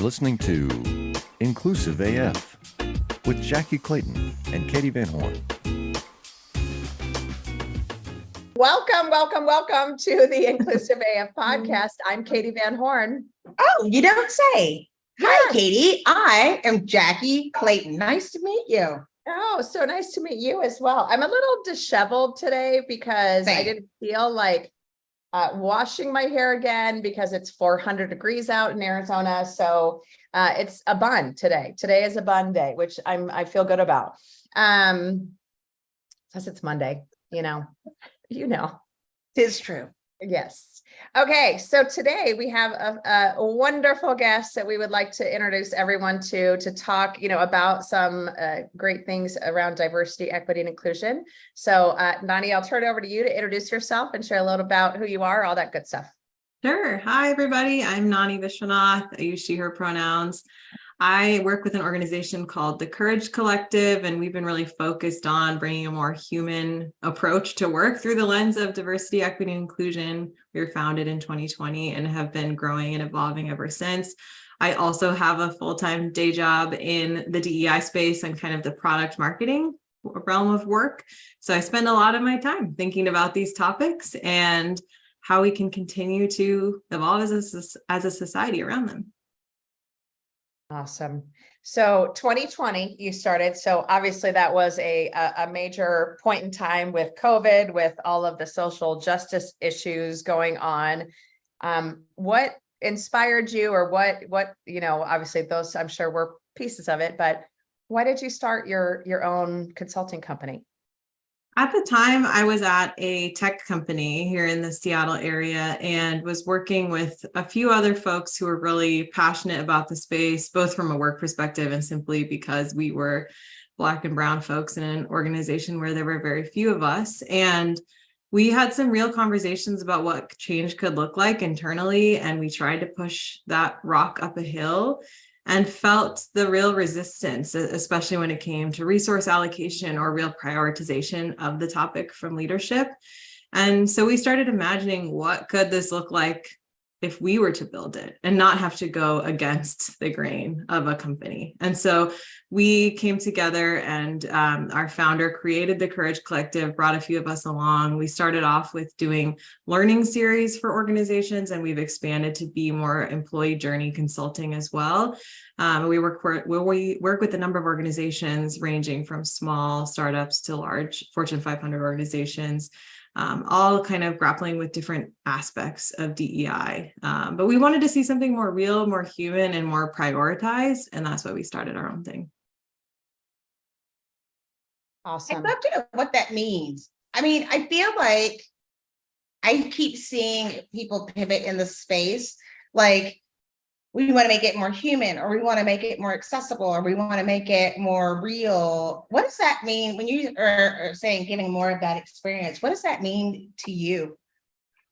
You're listening to Inclusive AF with Jackye Clayton and Katie Van Horn. Welcome to the Inclusive AF podcast. I'm Katie Van Horn. Oh, you don't say. Yeah. Hi, Katie. I am Jackye Clayton. Nice to meet you. Oh, so nice to meet you as well. I'm a little disheveled today because I Same. didn't feel like washing my hair again because it's 400 degrees out in Arizona. So it's a bun today. Today is a bun day, which I feel good about. Plus it's Monday, you know. Tis true. Yes. Okay. So today we have a wonderful guest that we would like to introduce everyone to talk, about some great things around diversity, equity, and inclusion. So Nani, I'll turn it over to you to introduce yourself and share a little about who you are, all that good stuff. Sure. Hi, everybody. I'm Nani Vishwanath. I use she, her pronouns. I work with an organization called the Courage Collective, and we've been really focused on bringing a more human approach to work through the lens of diversity, equity, and inclusion. We were founded in 2020 and have been growing and evolving ever since. I also have a full-time day job in the DEI space and kind of the product marketing realm of work. So I spend a lot of my time thinking about these topics and how we can continue to evolve as a society around them. Awesome. So 2020 you started. So obviously that was a major point in time with COVID, with all of the social justice issues going on. What inspired you, or what, obviously those I'm sure were pieces of it, but why did you start your own consulting company? At the time, I was at a tech company here in the Seattle area and was working with a few other folks who were really passionate about the space, both from a work perspective and simply because we were Black and brown folks in an organization where there were very few of us. And we had some real conversations about what change could look like internally, and we tried to push that rock up a hill and felt the real resistance, especially when it came to resource allocation or real prioritization of the topic from leadership. And so we started imagining, what could this look like if we were to build it and not have to go against the grain of a company? And so we came together, and our founder created the Courage Collective, brought a few of us along. We started off with doing learning series for organizations, and we've expanded to be more employee journey consulting as well. We work with a number of organizations ranging from small startups to large Fortune 500 organizations, all kind of grappling with different aspects of DEI. But we wanted to see something more real, more human, and more prioritized. And that's why we started our own thing. Awesome. I'd love to know what that means. I mean, I feel like I keep seeing people pivot in the space, like we want to make it more human, or we want to make it more accessible, or we want to make it more real. What does that mean when you are saying giving more of that experience? What does that mean to you?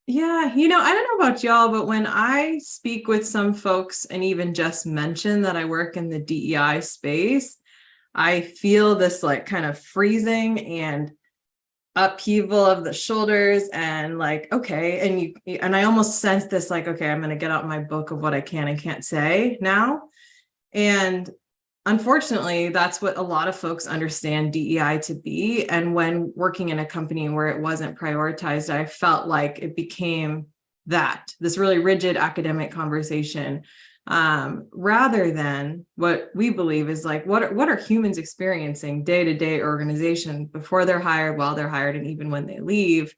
Yeah, I don't know about y'all, but when I speak with some folks and even just mention that I work in the DEI space, I feel this like kind of freezing and upheaval of the shoulders, and like, okay, and I almost sense this like, okay, I'm going to get out my book of what I can and can't say now. And unfortunately, that's what a lot of folks understand DEI to be. And when working in a company where it wasn't prioritized, I felt like it became this really rigid academic conversation, rather than what we believe is like, what are humans experiencing day-to-day organization before they're hired, while they're hired, and even when they leave,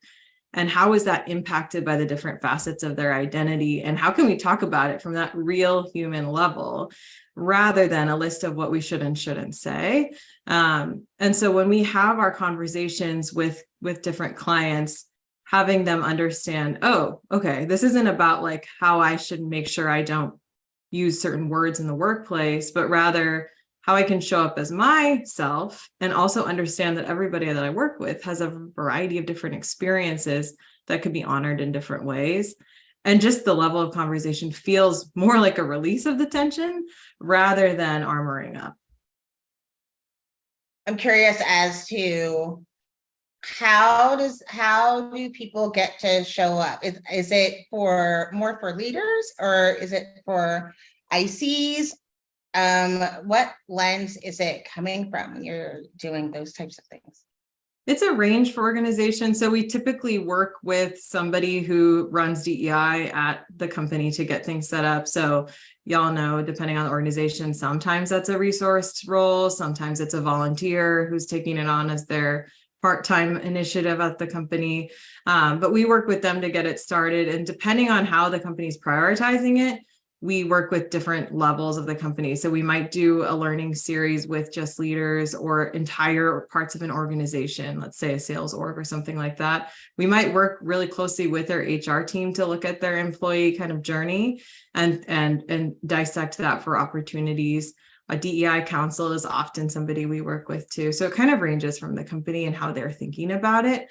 and how is that impacted by the different facets of their identity, and how can we talk about it from that real human level rather than a list of what we should and shouldn't say. And so when we have our conversations with different clients, having them understand, oh, okay, this isn't about like how I should make sure I don't use certain words in the workplace, but rather how I can show up as myself, and also understand that everybody that I work with has a variety of different experiences that could be honored in different ways. And just the level of conversation feels more like a release of the tension rather than armoring up. I'm curious as to how do people get to show up? Is it more for leaders, or is it for ICs? What lens is it coming from when you're doing those types of things? It's a range for organizations. So we typically work with somebody who runs DEI at the company to get things set up. So y'all know, depending on the organization, sometimes that's a resource role. Sometimes it's a volunteer who's taking it on as their part-time initiative at the company. But we work with them to get it started. And depending on how the company's prioritizing it, we work with different levels of the company. So we might do a learning series with just leaders or entire parts of an organization, let's say a sales org or something like that. We might work really closely with their HR team to look at their employee kind of journey and dissect that for opportunities. A DEI council is often somebody we work with too. So it kind of ranges from the company and how they're thinking about it.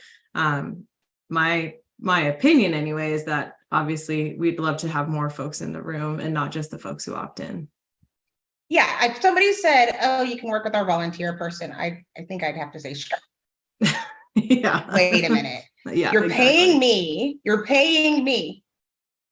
My opinion anyway is that obviously we'd love to have more folks in the room and not just the folks who opt in. Yeah, if somebody said, oh, you can work with our volunteer person, I think I'd have to say, sure. Yeah. Wait a minute. Yeah, You're exactly. paying me,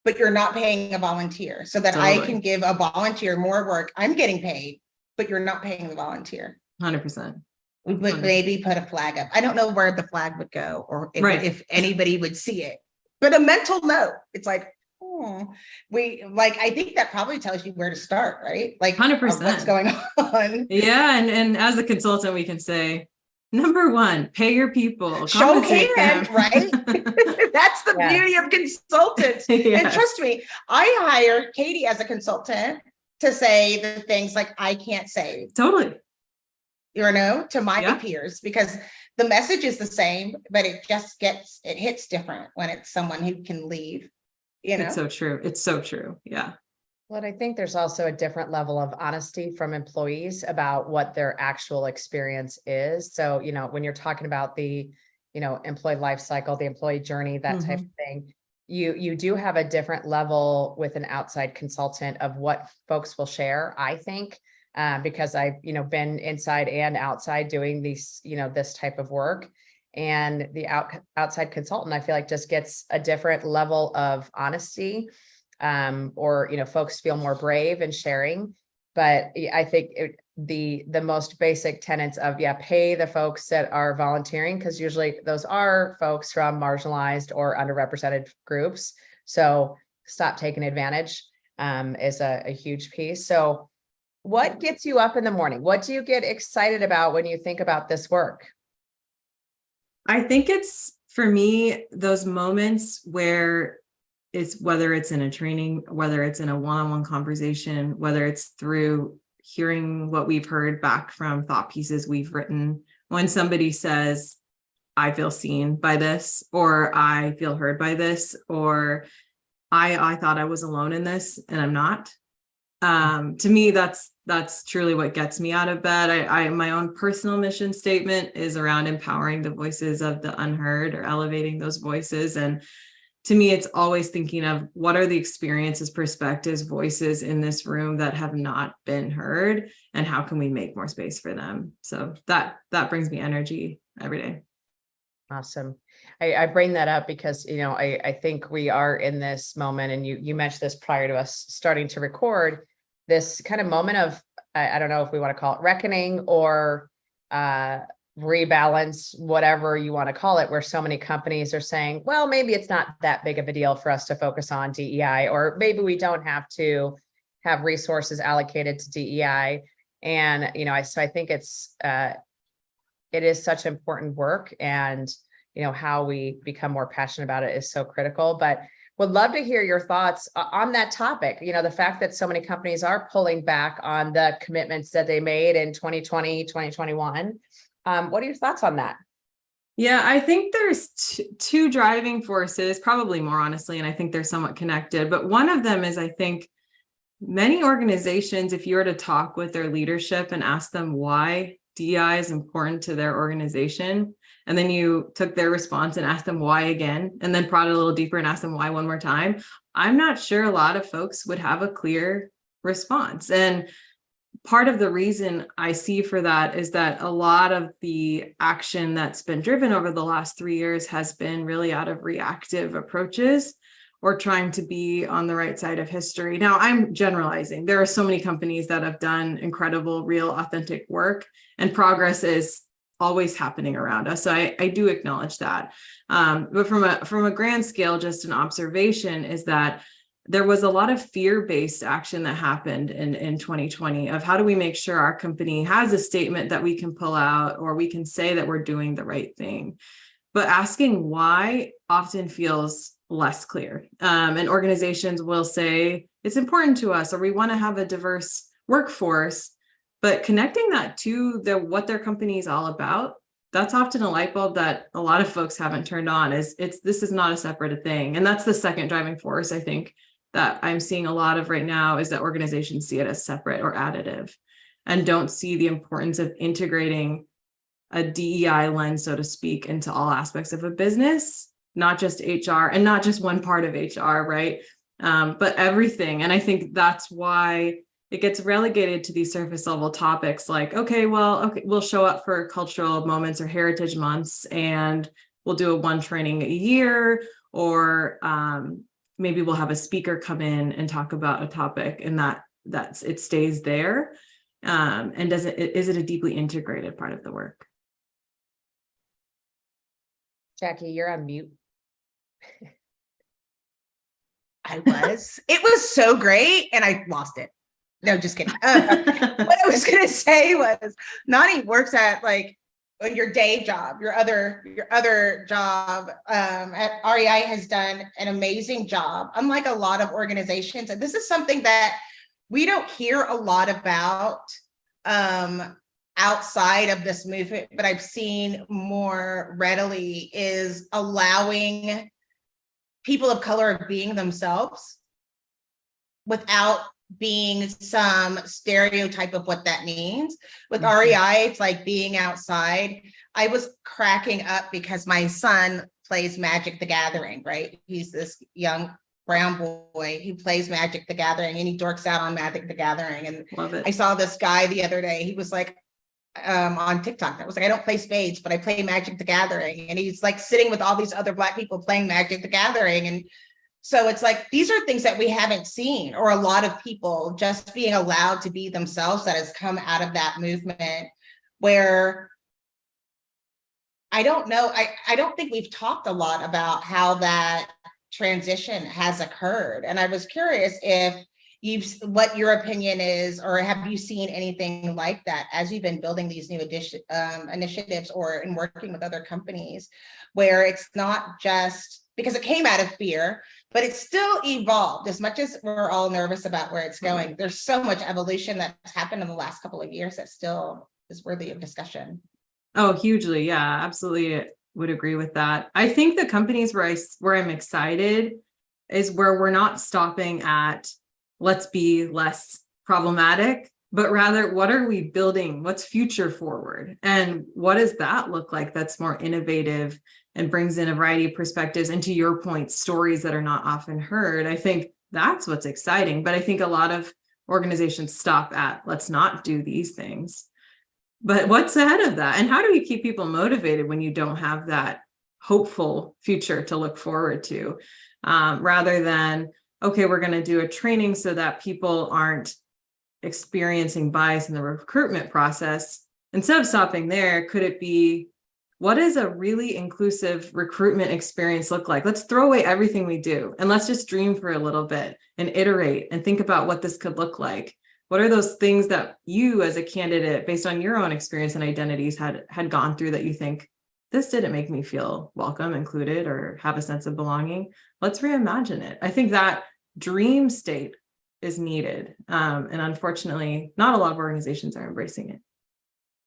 but you're not paying a volunteer so that I Totally. can give a volunteer more work. I'm getting paid, but you're not paying the volunteer. 100%. We would maybe put a flag up. I don't know where the flag would go or if anybody would see it, but a mental note. It's like, I think that probably tells you where to start, right? Like 100%. what's going on. Yeah. And as a consultant, we can say, number one, pay your people. Show hand, right? That's the beauty of consultants. Yes. And trust me, I hired Katie as a consultant to say the things like I can't say. Totally. To my peers, because the message is the same, but it hits different when it's someone who can leave, It's so true. It's so true. Yeah. Well, I think there's also a different level of honesty from employees about what their actual experience is. So, when you're talking about the, employee life cycle, the employee journey, that type of thing, you do have a different level with an outside consultant of what folks will share, I think. Because I've, been inside and outside doing these, this type of work, and the outside consultant, I feel like just gets a different level of honesty, or, folks feel more brave in sharing. But I think the most basic tenets of, pay the folks that are volunteering, because usually those are folks from marginalized or underrepresented groups. So stop taking advantage, is a huge piece. So what gets you up in the morning? What do you get excited about when you think about this work? I think it's, for me, those moments where whether it's in a training, whether it's in a one-on-one conversation, whether it's through hearing what we've heard back from thought pieces we've written, when somebody says, I feel seen by this, or I feel heard by this, or I thought I was alone in this and I'm not. To me, that's truly what gets me out of bed. My own personal mission statement is around empowering the voices of the unheard, or elevating those voices. And to me, it's always thinking of what are the experiences, perspectives, voices in this room that have not been heard, and how can we make more space for them? So that brings me energy every day. Awesome. I bring that up because, I think we are in this moment, and you mentioned this prior to us starting to record, this kind of moment of, I don't know if we want to call it reckoning or rebalance, whatever you want to call it, where so many companies are saying, well, maybe it's not that big of a deal for us to focus on DEI, or maybe we don't have to have resources allocated to DEI. And, so I think it is such important work, and, how we become more passionate about it is so critical. But would love to hear your thoughts on that topic. The fact that so many companies are pulling back on the commitments that they made in 2020, 2021. What are your thoughts on that? Yeah, I think there's two driving forces, probably more honestly, and I think they're somewhat connected. But one of them is, I think many organizations, if you were to talk with their leadership and ask them why DEI is important to their organization, and then you took their response and asked them why again, and then prodded a little deeper and asked them why one more time, I'm not sure a lot of folks would have a clear response. And part of the reason I see for that is that a lot of the action that's been driven over the last 3 years has been really out of reactive approaches, or trying to be on the right side of history. Now, I'm generalizing. There are so many companies that have done incredible, real, authentic work, and progress is always happening around us. So I do acknowledge that. But from a grand scale, just an observation is that there was a lot of fear-based action that happened in 2020 of how do we make sure our company has a statement that we can pull out, or we can say that we're doing the right thing. But asking why often feels less clear. And organizations will say, it's important to us, or we want to have a diverse workforce, but connecting that to what their company is all about, that's often a light bulb that a lot of folks haven't turned on. This is not a separate thing. And that's the second driving force, I think, that I'm seeing a lot of right now, is that organizations see it as separate or additive and don't see the importance of integrating a DEI lens, so to speak, into all aspects of a business, not just HR and not just one part of HR, right? But everything. And I think that's why it gets relegated to these surface level topics like, okay, we'll show up for cultural moments or heritage months and we'll do one training a year, or maybe we'll have a speaker come in and talk about a topic, and that's it stays there. And is it a deeply integrated part of the work? Jackie, you're on mute. It was so great, and I lost it. No, just kidding. What I was going to say was, Nani works at on your day job, your other job at REI has done an amazing job. Unlike a lot of organizations, and this is something that we don't hear a lot about outside of this movement, but I've seen more readily, is allowing people of color being themselves without being some stereotype of what that means. With REI, it's like being outside. I was cracking up because my son plays Magic the Gathering, right? He's this young brown boy who plays Magic the Gathering, and he dorks out on Magic the Gathering. And Love it. I saw this guy the other day, he was like on TikTok, that was like, I don't play spades, but I play Magic the Gathering. And he's like sitting with all these other Black people playing Magic the Gathering. And so it's like, these are things that we haven't seen, or a lot of people just being allowed to be themselves, that has come out of that movement, where I don't know, I don't think we've talked a lot about how that transition has occurred. And I was curious if what your opinion is, or have you seen anything like that as you've been building these new initiatives, or in working with other companies, where it's not just because it came out of fear, but it's still evolved. As much as we're all nervous about where it's going, there's so much evolution that's happened in the last couple of years that still is worthy of discussion. Oh, hugely. Yeah, absolutely. Would agree with that. I think the companies where I'm excited is where we're not stopping at let's be less problematic, but rather what are we building? What's future forward? And what does that look like that's more innovative and brings in a variety of perspectives, and to your point, stories that are not often heard? I think that's what's exciting. But I think a lot of organizations stop at let's not do these things. But what's ahead of that? And how do we keep people motivated when you don't have that hopeful future to look forward to? Rather than, okay, we're going to do a training so that people aren't experiencing bias in the recruitment process. Instead of stopping there, could it be, what does a really inclusive recruitment experience look like? Let's throw away everything we do and let's just dream for a little bit and iterate and think about what this could look like. What are those things that you as a candidate, based on your own experience and identities, had gone through that you think, this didn't make me feel welcome, included, or have a sense of belonging? Let's reimagine it. I think that dream state is needed. And unfortunately, not a lot of organizations are embracing it.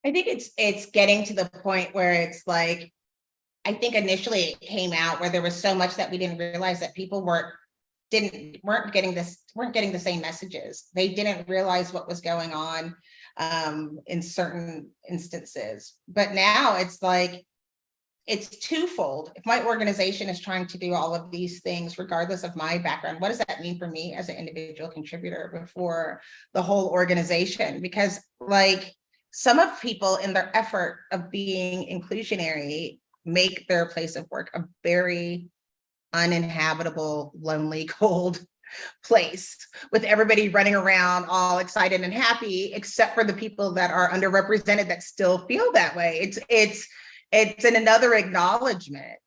I think it's getting to the point where it's like, I think initially it came out where there was so much that we didn't realize that people weren't getting the same messages. They didn't realize what was going on in certain instances. But now it's like, it's twofold. If my organization is trying to do all of these things, regardless of my background, what does that mean for me as an individual contributor before the whole organization? Because like, some of people in their effort of being inclusionary make their place of work a very uninhabitable, lonely, cold place with everybody running around all excited and happy, except for the people that are underrepresented that still feel that way. It's another acknowledgement.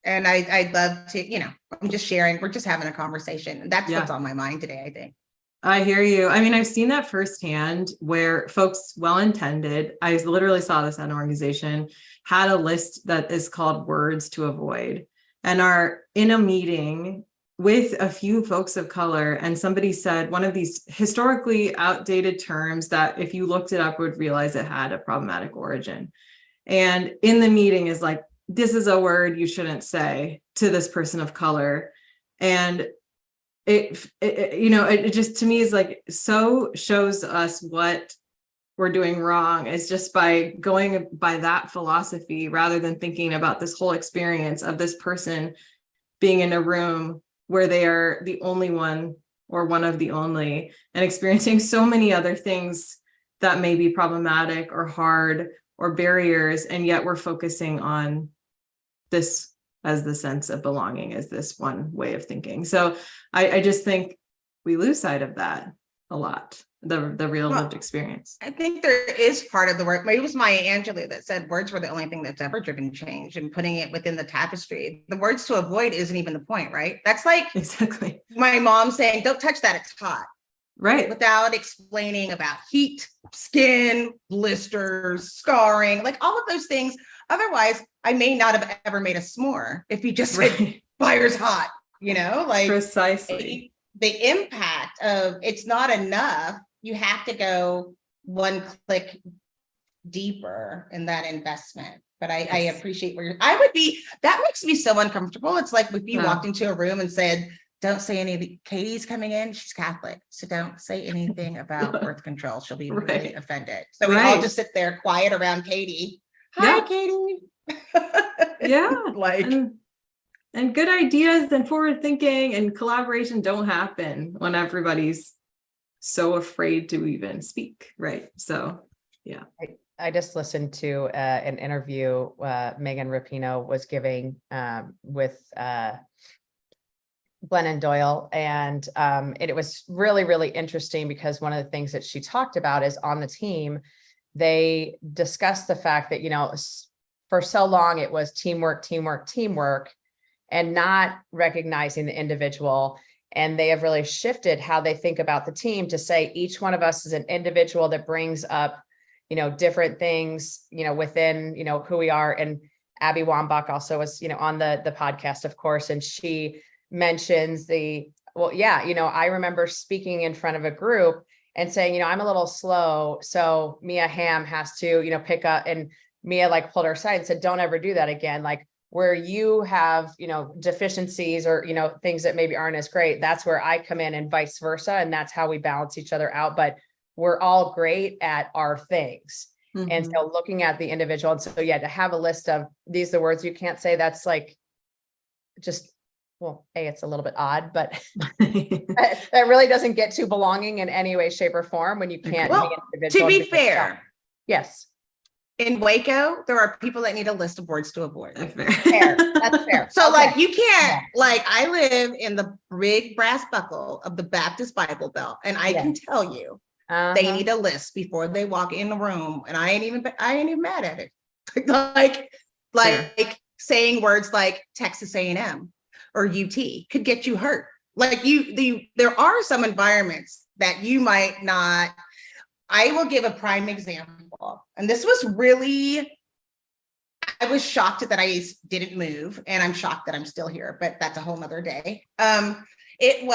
And I'd love to, I'm just sharing, we're just having a conversation. And that's what's on my mind today, I think. I hear you. I mean, I've seen that firsthand where folks, well-intended, I literally saw this at an organization, had a list that is called words to avoid, and are in a meeting with a few folks of color. And somebody said one of these historically outdated terms that if you looked it up would realize it had a problematic origin. And in the meeting is like, this is a word you shouldn't say to this person of color. And it just, to me, is like, so shows us what we're doing wrong, is just by going by that philosophy rather than thinking about this whole experience of this person being in a room where they are the only one or one of the only, and experiencing so many other things that may be problematic or hard or barriers. And yet we're focusing on this as the sense of belonging, as this one way of thinking. So I just think we lose sight of that a lot, the real lived experience. I think there is part of the work. Maybe it was Maya Angelou that said words were the only thing that's ever driven change, and putting it within the tapestry. The words to avoid isn't even the point, right? That's like Exactly my mom saying, don't touch that, it's hot. right. Without explaining about heat, skin, blisters, scarring, like all of those things. Otherwise, I may not have ever made a s'more if you just said fire's hot, like Precisely. The impact of it's not enough. You have to go one click deeper in that investment. But I appreciate where that makes me so uncomfortable. It's like if you walked into a room and said, don't say anything. Katie's coming in. She's Catholic. So don't say anything about birth control. She'll be really offended. So we all just sit there quiet around Katie. Hi, Katie. And good ideas and forward thinking and collaboration don't happen when everybody's so afraid to even speak. Right. So, yeah. I just listened to an interview Megan Rapinoe was giving with Glennon Doyle. And it was really, really interesting because one of the things that she talked about is on the team, they discussed the fact that, for so long it was teamwork, and not recognizing the individual. And they have really shifted how they think about the team to say each one of us is an individual that brings up, different things, within, who we are. And Abby Wambach also was, on the podcast, of course, and she mentions I remember speaking in front of a group and saying, I'm a little slow. So Mia Hamm has to, pick up, and Mia pulled her aside and said, don't ever do that again. Where you have, deficiencies or, things that maybe aren't as great, that's where I come in, and vice versa. And that's how we balance each other out. But we're all great at our things. Mm-hmm. And so looking at the individual. And so, to have a list of these, the words you can't say, that's it's a little bit odd, but that really doesn't get to belonging in any way, shape, or form when you can't be an individual. To be fair. Yes. In Waco, there are people that need a list of words to avoid. That's fair. That's fair. So you can't, I live in the big brass buckle of the Baptist Bible Belt, and I can tell you, they need a list before they walk in the room, and I ain't even mad at it. Saying words like Texas A&M or UT could get you hurt. There are some environments that you might not. I will give a prime example. And this was really, I was shocked that I didn't move, and I'm shocked that I'm still here, but that's a whole nother day. It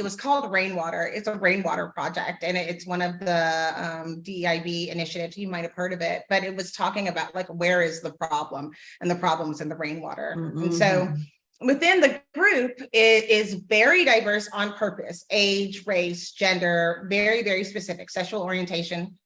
was called Rainwater. It's a rainwater project, and it's one of the DIB initiatives. You might have heard of it, but it was talking about where is the problem, and the problem's in the rainwater. Mm-hmm. And so within the group, it is very diverse on purpose: age, race, gender, very, very specific, sexual orientation.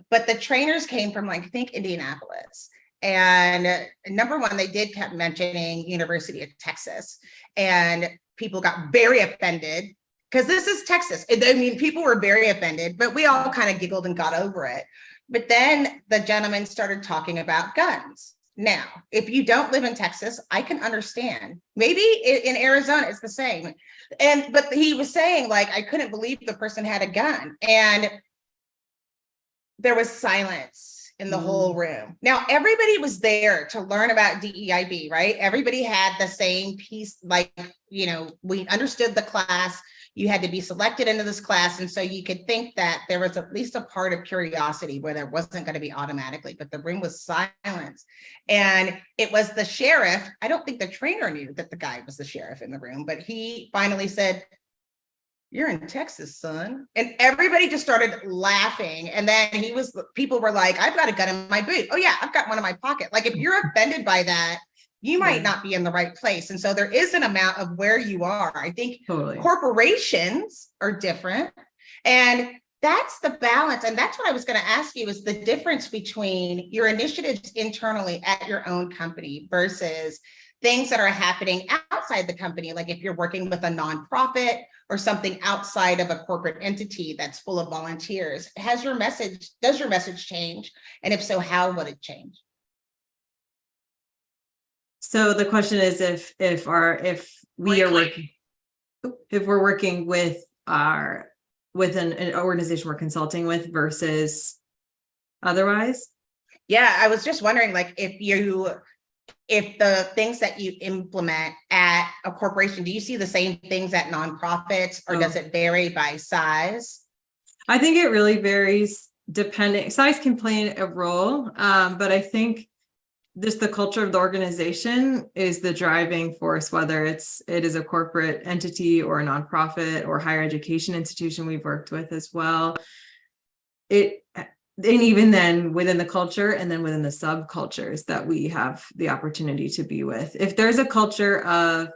But the trainers came from I think Indianapolis. And number one, they kept mentioning University of Texas, and people got very offended because this is Texas. People were very offended, but we all kind of giggled and got over it. But then the gentleman started talking about guns. Now, if you don't live in Texas, I can understand. Maybe in Arizona, it's the same. But he was saying, like, I couldn't believe the person had a gun. And there was silence in the whole room. Now, everybody was there to learn about DEIB, right? Everybody had the same piece, like, we understood the class. You had to be selected into this class. And so you could think that there was at least a part of curiosity where there wasn't going to be automatically, but the room was silence. And it was the sheriff. I don't think the trainer knew that the guy was the sheriff in the room, but he finally said, "You're in Texas, son." And everybody just started laughing. And then people were like, "I've got a gun in my boot." "Oh yeah, I've got one in my pocket." Like, if you're offended by that, you might not be in the right place. And so there is an amount of where you are. I think corporations are different. And that's the balance. And that's what I was going to ask you, is the difference between your initiatives internally at your own company versus things that are happening outside the company. Like if you're working with a nonprofit or something outside of a corporate entity that's full of volunteers, does your message change? And if so, how would it change? So the question is, if we're working with an organization we're consulting with versus otherwise. Yeah, I was just wondering, like, if the things that you implement at a corporation, do you see the same things at nonprofits, or does it vary by size? I think it really varies depending. Size can play a role, but I think just the culture of the organization is the driving force, whether it is a corporate entity or a nonprofit or higher education institution we've worked with as well. And even then within the culture and then within the subcultures that we have the opportunity to be with. If there's a culture of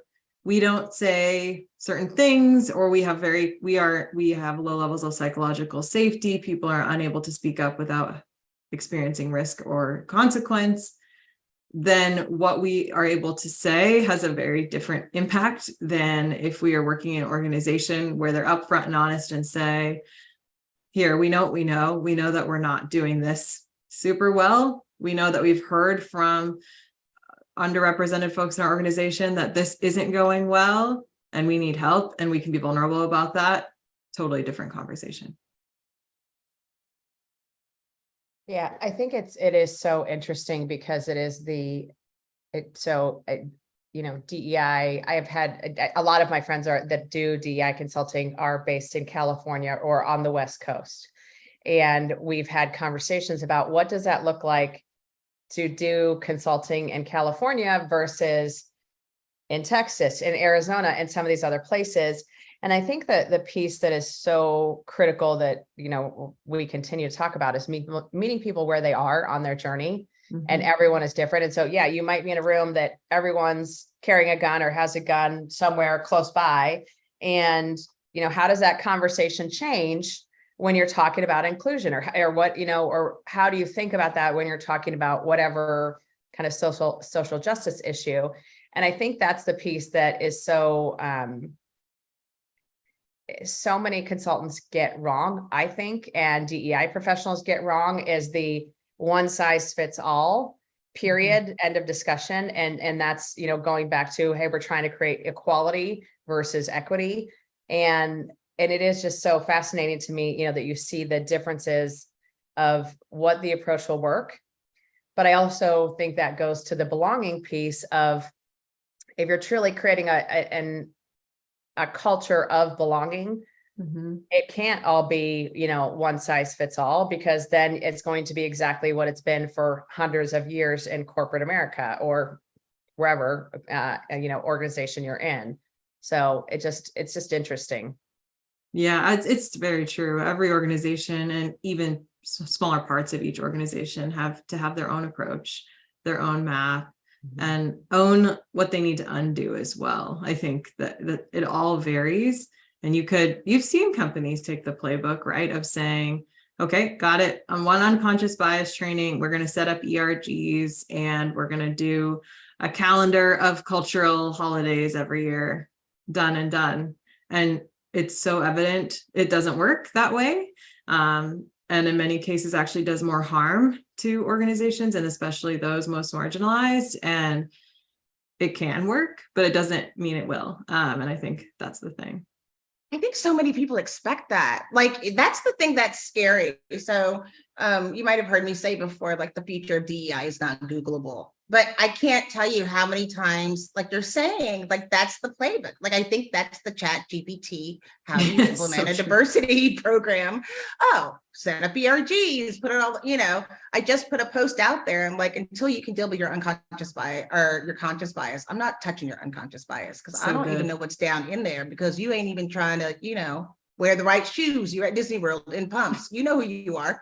we don't say certain things, or we have low levels of psychological safety, people are unable to speak up without experiencing risk or consequence, then what we are able to say has a very different impact than if we are working in an organization where they're upfront and honest and say, here, we know what we know. We know that we're not doing this super well. We know that we've heard from underrepresented folks in our organization that this isn't going well and we need help, and we can be vulnerable about that. Totally different conversation. Yeah, I think it is so interesting because it is DEI. I have had a lot of my friends that do DEI consulting are based in California or on the West Coast. And we've had conversations about what does that look like to do consulting in California versus in Texas, in Arizona, and some of these other places. And I think that the piece that is so critical that, we continue to talk about is meeting people where they are on their journey. Mm-hmm. And everyone is different. And so, yeah, you might be in a room that everyone's carrying a gun or has a gun somewhere close by. And, how does that conversation change when you're talking about inclusion or what, or how do you think about that when you're talking about whatever kind of social justice issue? And I think that's the piece that is so many consultants get wrong, I think, and DEI professionals get wrong, is the one size fits all, period, mm-hmm. End of discussion. And that's, going back to, hey, we're trying to create equality versus equity. And it is just so fascinating to me, that you see the differences of what the approach will work. But I also think that goes to the belonging piece of, if you're truly creating a culture of belonging, mm-hmm. It can't all be, one size fits all, because then it's going to be exactly what it's been for hundreds of years in corporate America or wherever, organization you're in. So it's just interesting. Yeah, it's very true. Every organization, and even smaller parts of each organization, have to have their own approach, their own map, mm-hmm. and own what they need to undo as well. I think that it all varies. And you've seen companies take the playbook, right, of saying, okay, got it. On one unconscious bias training, we're going to set up ERGs and we're going to do a calendar of cultural holidays every year. Done and done. And it's so evident it doesn't work that way. and in many cases actually does more harm to organizations, and especially those most marginalized. And it can work, but it doesn't mean it will. And I think that's the thing. I think so many people expect that. Like, that's the thing that's scary. So you might have heard me say before, like, the future of DEI is not Googleable. But I can't tell you how many times, like, they're saying, like, that's the playbook. Like, I think that's the Chat GPT, how do you implement So a true. diversity program? Oh, set up ERGs, put it all, I just put a post out there. I'm like, until you can deal with your unconscious bias or your conscious bias, I'm not touching your unconscious bias, because I So don't even good. know what's down in there, because you ain't even trying to, wear the right shoes. You're at Disney World in pumps. You know who you are.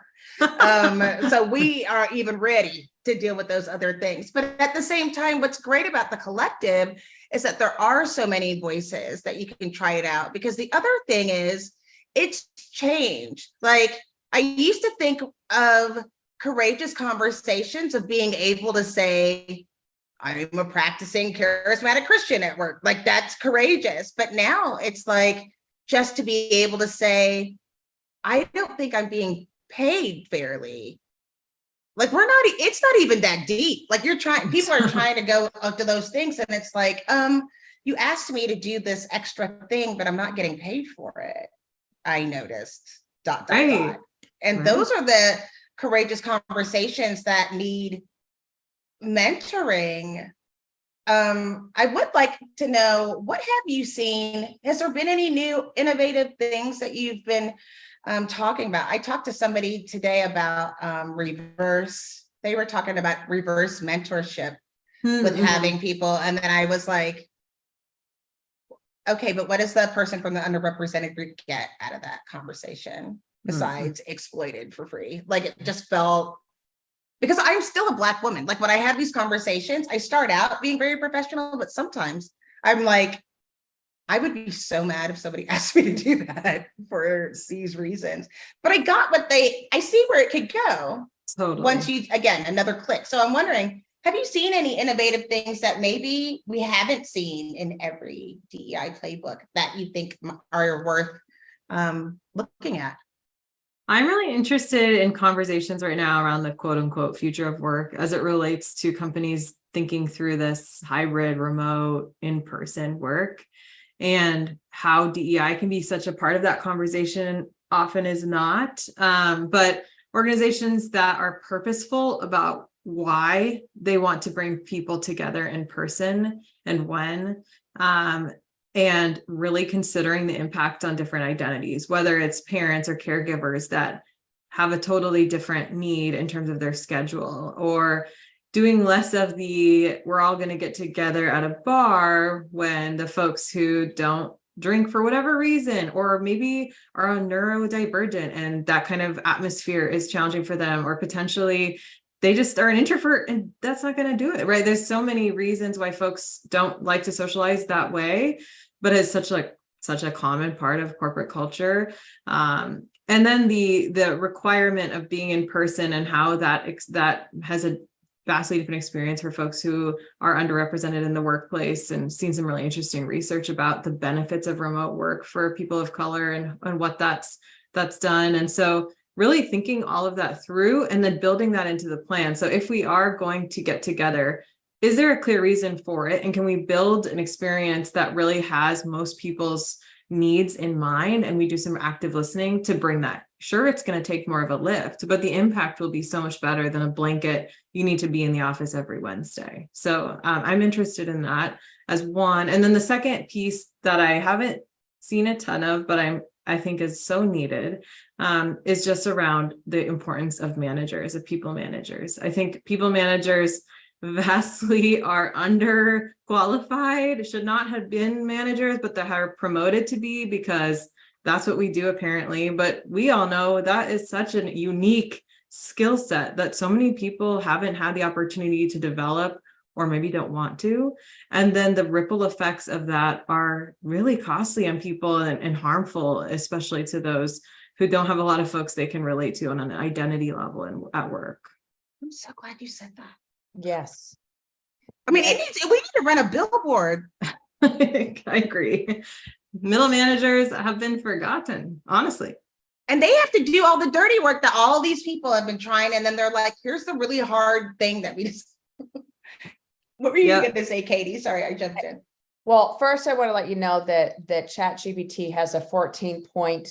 So we are even ready to deal with those other things. But at the same time, what's great about the collective is that there are so many voices that you can try it out. Because the other thing is, it's changed. Like, I used to think of courageous conversations of being able to say, I'm a practicing charismatic Christian at work. Like, that's courageous. But now it's like, just to be able to say, I don't think I'm being paid fairly. Like, it's not even that deep. Like, people are trying to go up to those things. And it's like, you asked me to do this extra thing, but I'm not getting paid for it. I noticed, ... Right. And Right. those are the courageous conversations that need mentoring. I would like to know, what have you seen? Has there been any new innovative things that you've been talking about? I talked to somebody today about they were talking about reverse mentorship with having people. And then I was like, okay, but what does the person from the underrepresented group get out of that conversation besides exploited for free? Like, it just felt, because I'm still a Black woman. Like, when I have these conversations, I start out being very professional, but sometimes I'm like, I would be so mad if somebody asked me to do that for these reasons. But I got I see where it could go. Totally. Once again, another click. So I'm wondering, have you seen any innovative things that maybe we haven't seen in every DEI playbook that you think are worth looking at? I'm really interested in conversations right now around the quote unquote future of work as it relates to companies thinking through this hybrid, remote, in-person work, and how DEI can be such a part of that conversation. Often is not, but organizations that are purposeful about why they want to bring people together in person and when, and really considering the impact on different identities, whether it's parents or caregivers that have a totally different need in terms of their schedule, or doing less of we're all going to get together at a bar when the folks who don't drink for whatever reason, or maybe are neurodivergent and that kind of atmosphere is challenging for them, or potentially they just are an introvert and that's not going to do it, right? There's so many reasons why folks don't like to socialize that way, but it's such a common part of corporate culture. And then the requirement of being in person and how that has a vastly different experience for folks who are underrepresented in the workplace, and seen some really interesting research about the benefits of remote work for people of color and what that's done. And so really thinking all of that through and then building that into the plan. So if we are going to get together, is there a clear reason for it? And can we build an experience that really has most people's needs in mind? And we do some active listening to bring that. Sure, it's going to take more of a lift, but the impact will be so much better than a blanket, you need to be in the office every Wednesday. So I'm interested in that as one. And then the second piece that I haven't seen a ton of, but I think is so needed, is just around the importance of people managers. I think people managers vastly are underqualified, should not have been managers, but they are promoted to be because that's what we do apparently. But we all know that is such a unique skill set that so many people haven't had the opportunity to develop, or maybe don't want to. And then the ripple effects of that are really costly on people and harmful, especially to those who don't have a lot of folks they can relate to on an identity level and at work. I'm so glad you said that. Yes. I mean, we need to run a billboard. I agree. Middle managers have been forgotten, honestly. And they have to do all the dirty work that all these people have been trying. And then they're like, here's the really hard thing that we just. What were you Yeah. going to say, Katie? Sorry, I jumped in. Well, first I want to let you know that ChatGPT has a 14-point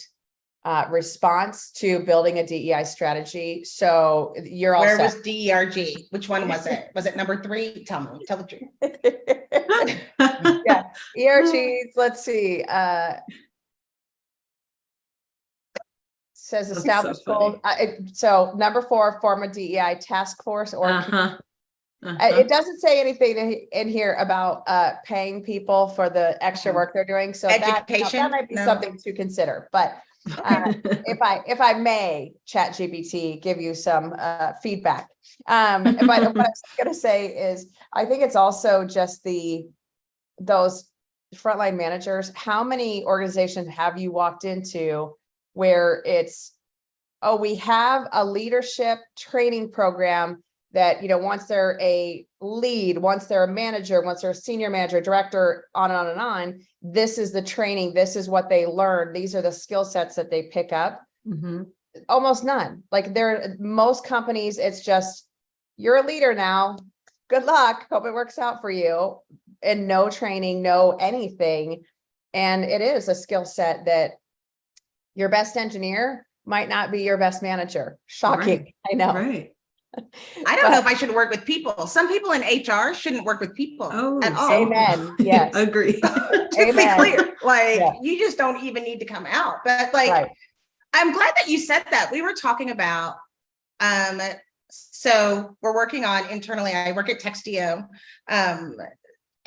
response to building a DEI strategy. So you're all Where set. was DERG? Which one was it? Was it number 3? Tell me, tell the truth. Yeah, ERGs, let's see. Says That's so established funny. goals. So number 4, form a DEI task force or Uh-huh. it doesn't say anything in here about paying people for the extra work they're doing. So Education? that might be No. something to consider. But if I may, ChatGPT, give you some feedback. But what I was gonna say is, I think it's also just those frontline managers. How many organizations have you walked into where it's, oh, we have a leadership training program that, you know, once they're a lead, once they're a manager, once they're a senior manager, director, on and on and on, this is the training, this is what they learn, these are the skill sets that they pick up. Mhm. Almost none. Like most companies, it's just, you're a leader now, good luck, hope it works out for you. And no training, no anything. And it is a skill set that your best engineer might not be your best manager. Shocking, Right. I know. Right. I don't know if I should work with people. Some people in HR shouldn't work with people Oh, at all. same. Amen. Yes. Agree. To be Amen. clear, like Yeah. you just don't even need to come out. But like, Right. I'm glad that you said that. We were talking about, so we're working on internally, I work at Textio.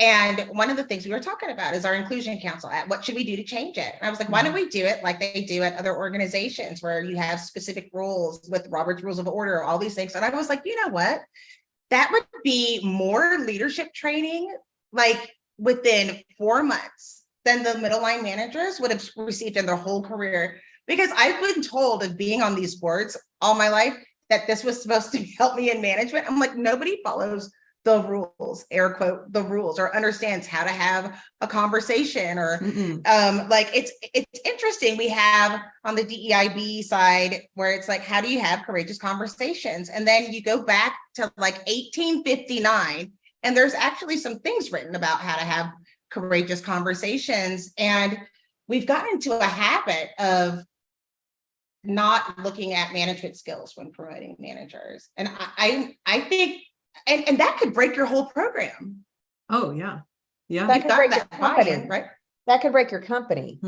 And one of the things we were talking about is our inclusion council. What should we do to change it? And I was like, why don't we do it like they do at other organizations where you have specific rules with Robert's Rules of Order, all these things. And I was like, you know what? That would be more leadership training, like within 4 months than the middle line managers would have received in their whole career. Because I've been told of being on these boards all my life that this was supposed to help me in management. I'm like, nobody follows the rules, air quote, the rules, or understands how to have a conversation or like it's interesting. We have on the DEIB side where it's like, how do you have courageous conversations? And then you go back to like 1859 and there's actually some things written about how to have courageous conversations. And we've gotten into a habit of not looking at management skills when promoting managers. And I think and that could break your whole program. Oh, yeah. Yeah. That You've could got break your that company, buy-in, right? That could break your company.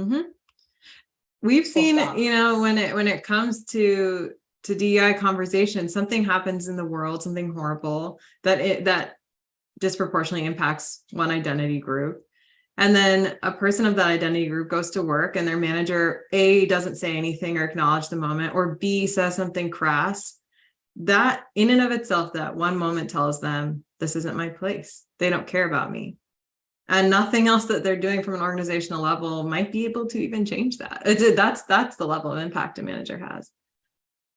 We've seen, stop. you know, when it comes to DEI conversations, something happens in the world, something horrible that disproportionately impacts one identity group. And then a person of that identity group goes to work and their manager, A, doesn't say anything or acknowledge the moment, or B, says something crass. That in and of itself, that one moment tells them, this isn't my place. They don't care about me. And nothing else that they're doing from an organizational level might be able to even change that. That's the level of impact a manager has.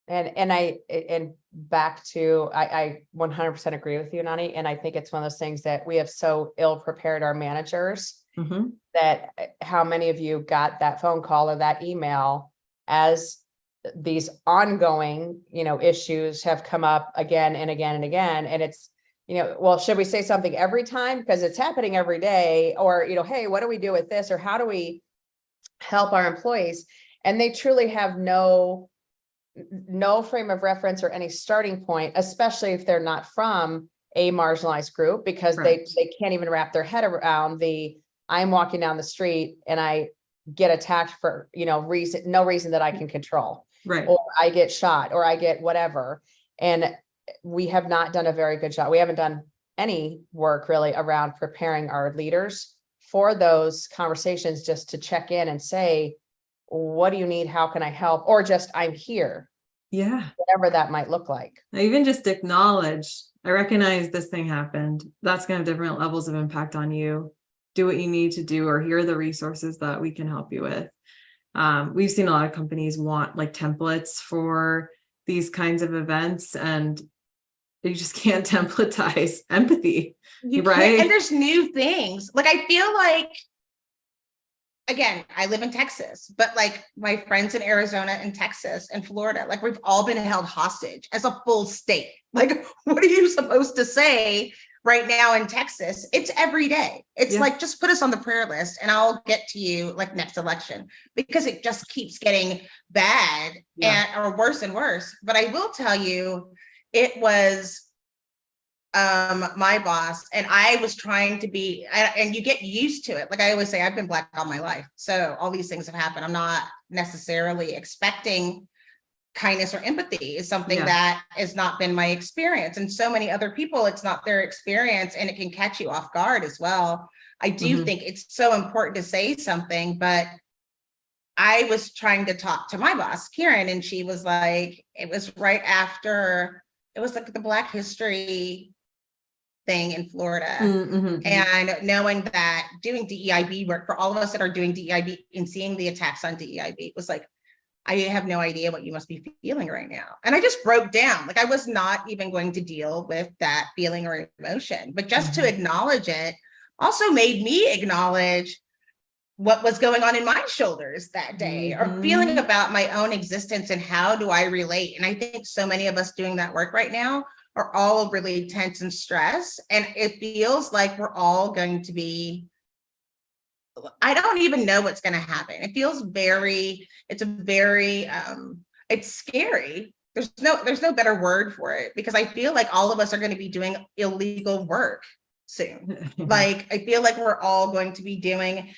And back to, I 100% agree with you, Nani. And I think it's one of those things that we have so ill prepared our managers that how many of you got that phone call or that email as these ongoing, you know, issues have come up again and again and again. And it's, you know, well, should we say something every time because it's happening every day? Or, you know, hey, what do we do with this? Or how do we help our employees? And they truly have no frame of reference or any starting point, especially if they're not from a marginalized group, because they can't even wrap their head around I'm walking down the street and I get attacked for, you know, no reason that I can control. Right. Or I get shot or I get whatever. And we have not done a very good job. We haven't done any work really around preparing our leaders for those conversations, just to check in and say, what do you need? How can I help? Or just, I'm here. Yeah. Whatever that might look like. Even just acknowledge, I recognize this thing happened. That's going to have different levels of impact on you. Do what you need to do, or here are the resources that we can help you with. We've seen a lot of companies want like templates for these kinds of events, and you just can't templatize empathy, right? And there's new things. Like, I feel like again, I live in Texas, but like my friends in Arizona and Texas and Florida, like we've all been held hostage as a full state. Like, what are you supposed to say right now in Texas? It's every day. It's like, just put us on the prayer list and I'll get to you like next election, because it just keeps getting bad and or worse and worse. But I will tell you, it was my boss, and I was trying to be, and you get used to it. Like I always say, I've been Black all my life, so all these things have happened. I'm not necessarily expecting kindness or empathy. Is something that has not been my experience, and so many other people, it's not their experience, and it can catch you off guard as well. I do think it's so important to say something, but I was trying to talk to my boss, Karen, and she was like, it was right after, it was like the Black History thing in Florida. And knowing that doing DEIB work for all of us that are doing DEIB and seeing the attacks on DEIB was like, I have no idea what you must be feeling right now. And I just broke down. Like I was not even going to deal with that feeling or emotion, but just to acknowledge it also made me acknowledge what was going on in my shoulders that day, or feeling about my own existence and how do I relate. And I think so many of us doing that work right now are all really tense and stressed. And it feels like we're all going to be, I don't even know what's going to happen. It feels very, it's a very, it's scary. There's no better word for it, because I feel like all of us are going to be doing illegal work soon. Like, I feel like we're all going to be doing,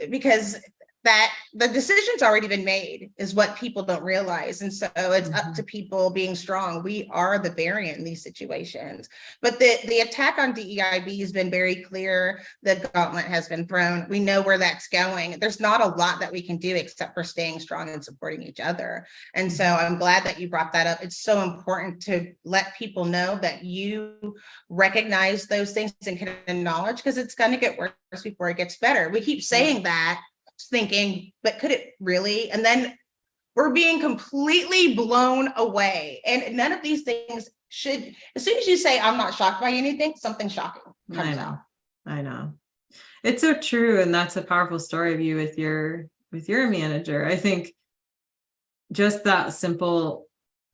because that the decision's already been made is what people don't realize. And so it's up to people being strong. We are the variant in these situations. But the attack on DEIB has been very clear. The gauntlet has been thrown. We know where that's going. There's not a lot that we can do except for staying strong and supporting each other. And so I'm glad that you brought that up. It's so important to let people know that you recognize those things and can acknowledge, because it's going to get worse before it gets better. We keep saying that, thinking, but could it really? And then we're being completely blown away. And none of these things should, as soon as you say, I'm not shocked by anything, something shocking comes out. I know. It's so true. And that's a powerful story of you with your manager. I think just that simple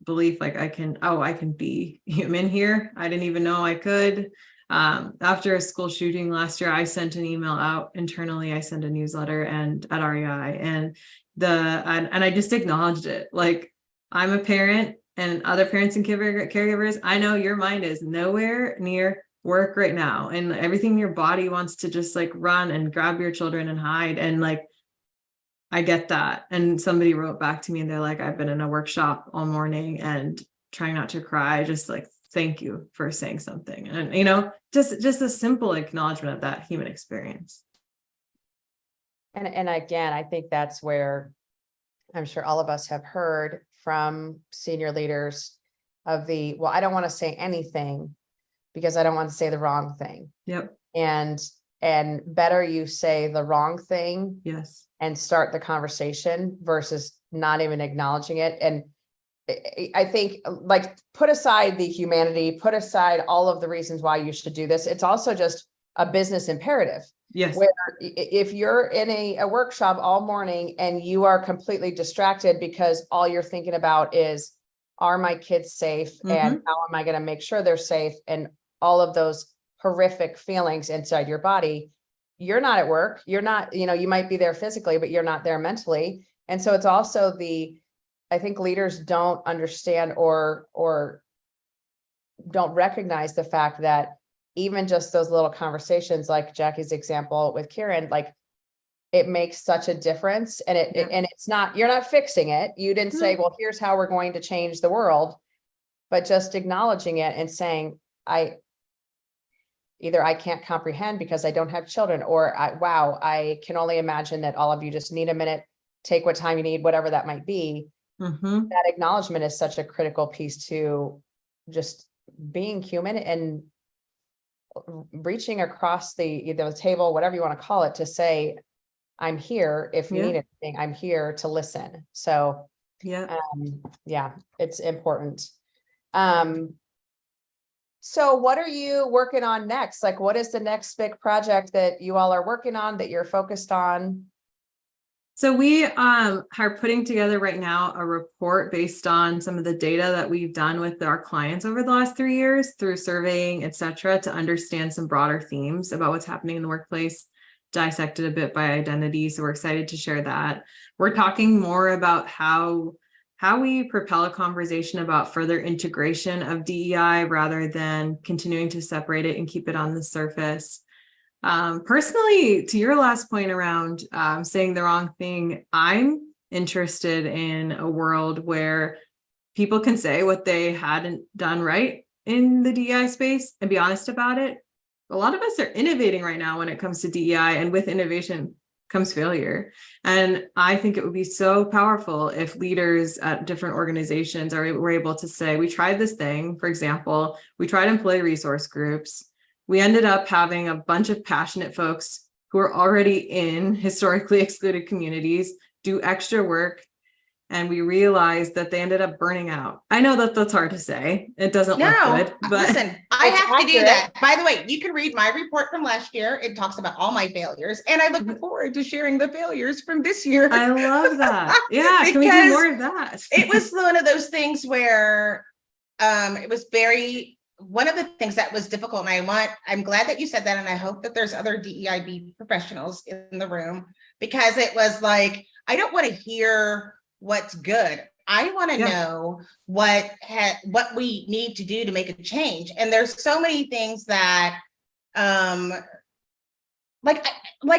belief, like I can be human here. I didn't even know I could. After a school shooting last year, I sent an email out internally. I sent a newsletter and at REI, and I just acknowledged it. Like, I'm a parent, and other parents and caregivers, I know your mind is nowhere near work right now, and everything in your body wants to just like run and grab your children and hide. And like, I get that. And somebody wrote back to me and they're like, I've been in a workshop all morning and trying not to cry, just like, thank you for saying something. And, you know, just a simple acknowledgement of that human experience. And again, I think that's where I'm sure all of us have heard from senior leaders of the, well, I don't want to say anything because I don't want to say the wrong thing. Yep. And better you say the wrong thing. Yes. And start the conversation versus not even acknowledging it. And I think, like, put aside the humanity, put aside all of the reasons why you should do this. It's also just a business imperative. Yes. Where if you're in a workshop all morning and you are completely distracted because all you're thinking about is, are my kids safe? And how am I going to make sure they're safe? And all of those horrific feelings inside your body, you're not at work. You're not, you know, you might be there physically, but you're not there mentally. And so it's also I think leaders don't understand or don't recognize the fact that even just those little conversations, like Jackie's example with Karen, like, it makes such a difference. And and it's not, you're not fixing it. You didn't say, well, here's how we're going to change the world, but just acknowledging it and saying, either I can't comprehend because I don't have children, or wow, I can only imagine that all of you just need a minute, take what time you need, whatever that might be. That acknowledgement is such a critical piece to just being human and reaching across the table, whatever you want to call it, to say, I'm here. If you need anything, I'm here to listen. So yeah, it's important. So what are you working on next? Like, what is the next big project that you all are working on, that you're focused on? So we are putting together right now a report based on some of the data that we've done with our clients over the last 3 years through surveying, et cetera, to understand some broader themes about what's happening in the workplace, dissected a bit by identity. So we're excited to share that. We're talking more about how we propel a conversation about further integration of DEI rather than continuing to separate it and keep it on the surface. Personally, to your last point around saying the wrong thing, I'm interested in a world where people can say what they hadn't done right in the DEI space and be honest about it. A lot of us are innovating right now when it comes to DEI, and with innovation comes failure. And I think it would be so powerful if leaders at different organizations were able to say, we tried this thing. For example, we tried employee resource groups. We ended up having a bunch of passionate folks who are already in historically excluded communities do extra work, and we realized that they ended up burning out. I know that that's hard to say. It doesn't look good, but listen, I It's have to do accurate. that. By the way, you can read my report from last year. It talks about all my failures, and I look forward to sharing the failures from this year. I love that. Yeah, can we do Because more of that? It was one of those things where it was one of the things that was difficult. And I'm glad that you said that. And I hope that there's other DEIB professionals in the room, because it was like, I don't want to hear what's good. I want to know what we need to do to make a change. And there's so many things that, like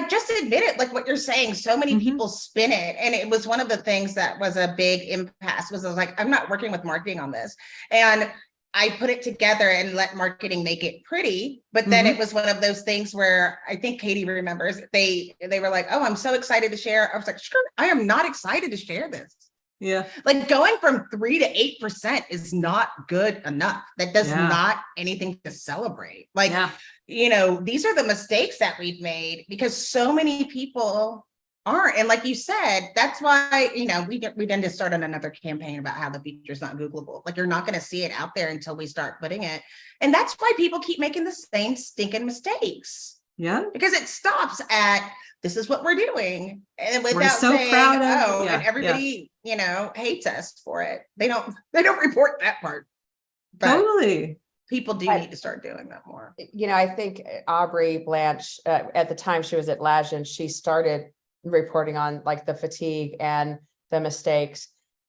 just admit it, like what you're saying, so many people spin it. And it was one of the things that was a big impasse, was I was like, I'm not working with marketing on this. And I put it together and let marketing make it pretty. But then it was one of those things where I think Katie remembers, they were like, oh, I'm so excited to share. I was like, sure, I am not excited to share this. Yeah. Like going from 3 to 8% is not good enough. That does not anything to celebrate. Like, you know, these are the mistakes that we've made because so many people aren't. And like you said, that's why, you know, we then just started another campaign about how the future is not Googleable. Like, you're not going to see it out there until we start putting it. And that's why people keep making the same stinking mistakes. Yeah. Because it stops at, this is what we're doing. And without We're so saying, proud of, oh, and everybody, you know, hates us for it. They don't report that part. But Totally. people do need to start doing that more. You know, I think Aubrey Blanche, at the time she was at Legend, she started reporting on like the fatigue and the mistakes.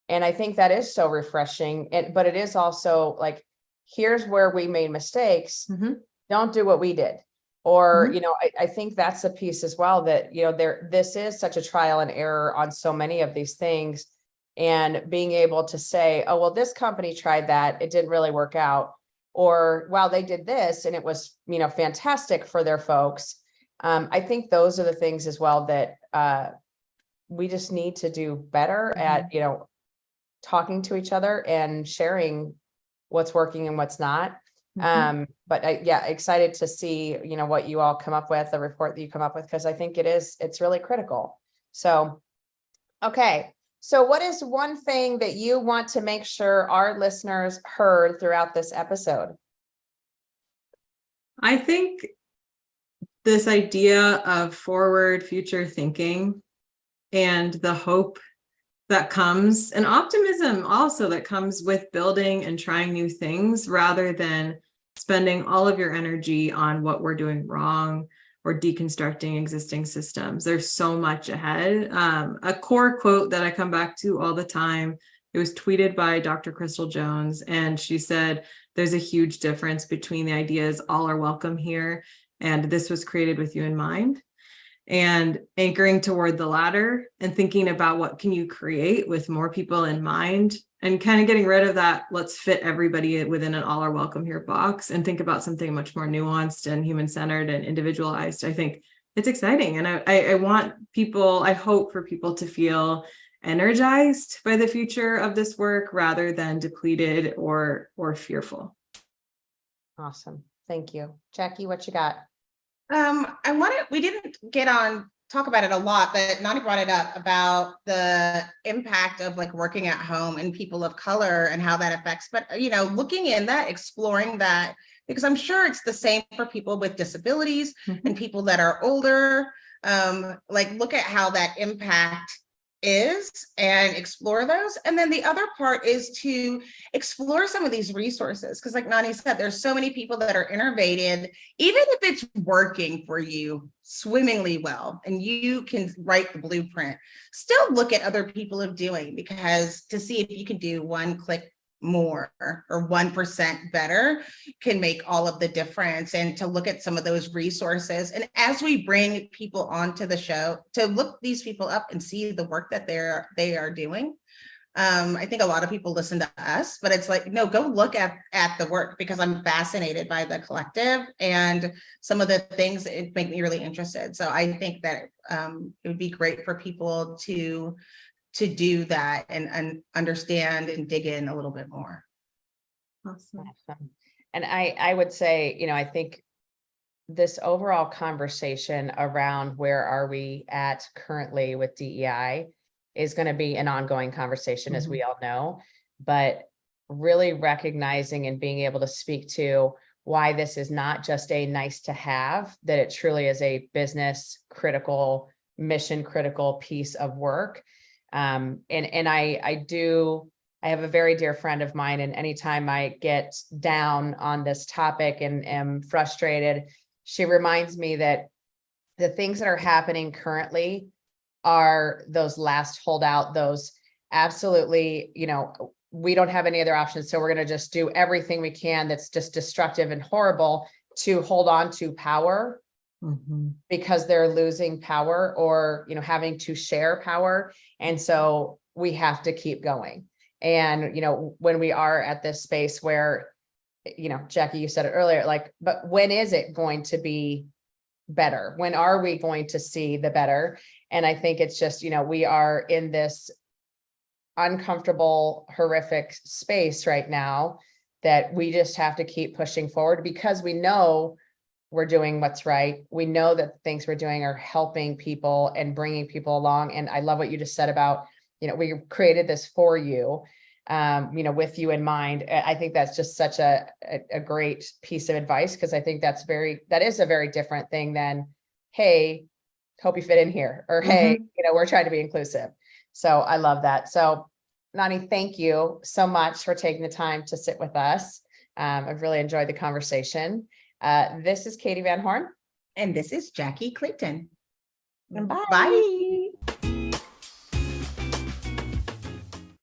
And I think that is so refreshing. But it is also like, here's where we made mistakes. Don't do what we did. Or, you know, I think that's a piece as well that, you know, this is such a trial and error on so many of these things. And being able to say, oh, well, this company tried that, it didn't really work out. Or, wow, they did this and it was, you know, fantastic for their folks. I think those are the things as well that we just need to do better at, you know, talking to each other and sharing what's working and what's not. But excited to see, you know, what you all come up with, the report that you come up with, because I think it's really critical. So, okay. So what is one thing that you want to make sure our listeners heard throughout this episode? I think this idea of forward future thinking and the hope that comes, and optimism also that comes with building and trying new things, rather than spending all of your energy on what we're doing wrong or deconstructing existing systems. There's so much ahead. A core quote that I come back to all the time, it was tweeted by Dr. Crystal Jones, and she said, there's a huge difference between the ideas all are welcome here and this was created with you in mind. And anchoring toward the latter and thinking about what can you create with more people in mind, and kind of getting rid of that, let's fit everybody within an all are welcome here box and think about something much more nuanced and human-centered and individualized. I think it's exciting. And I want people, I hope for people to feel energized by the future of this work rather than depleted or fearful. Awesome. Thank you. Jackie, what you got? We didn't talk about it a lot, but Nani brought it up about the impact of like working at home and people of color and how that affects, but you know, looking in that, exploring that, because I'm sure it's the same for people with disabilities Mhm. and people that are older. Like look at how that impact is and explore those. And then the other part is to explore some of these resources. Because like Nani said, there's so many people that are innovative, even if it's working for you swimmingly well, and you can write the blueprint, still look at other people of doing, because to see if you can do one click more or 1% better can make all of the difference. And to look at some of those resources, and as we bring people onto the show, to look these people up and see the work that they are doing. I think a lot of people listen to us, but it's like, no, go look at the work, because I'm fascinated by the collective and some of the things that make me really interested. So I think that it would be great for people to do that and understand and dig in a little bit more. Awesome. Awesome. And I would say, I think this overall conversation around where are we at currently with DEI is going to be an ongoing conversation, as we all know, but really recognizing and being able to speak to why this is not just a nice to have, that it truly is a business critical, mission critical piece of work. And I have a very dear friend of mine, and anytime I get down on this topic and am frustrated, she reminds me that the things that are happening currently are those last holdout, those absolutely, we don't have any other options. So we're going to just do everything we can that's just destructive and horrible to hold on to power. Because they're losing power or, having to share power. And so we have to keep going. And, when we are at this space where, Jackie, you said it earlier, like, but when is it going to be better? When are we going to see the better? And I think it's just, we are in this uncomfortable, horrific space right now that we just have to keep pushing forward, because we know we're doing what's right. We know that the things we're doing are helping people and bringing people along. And I love what you just said about, we created this for you, with you in mind. I think that's just such a great piece of advice, because I think that is a very different thing than, hey, hope you fit in here, or hey, we're trying to be inclusive. So I love that. So Nani, thank you so much for taking the time to sit with us. I've really enjoyed the conversation. This is Katie Van Horn. And this is Jackie Clayton. Bye. Bye.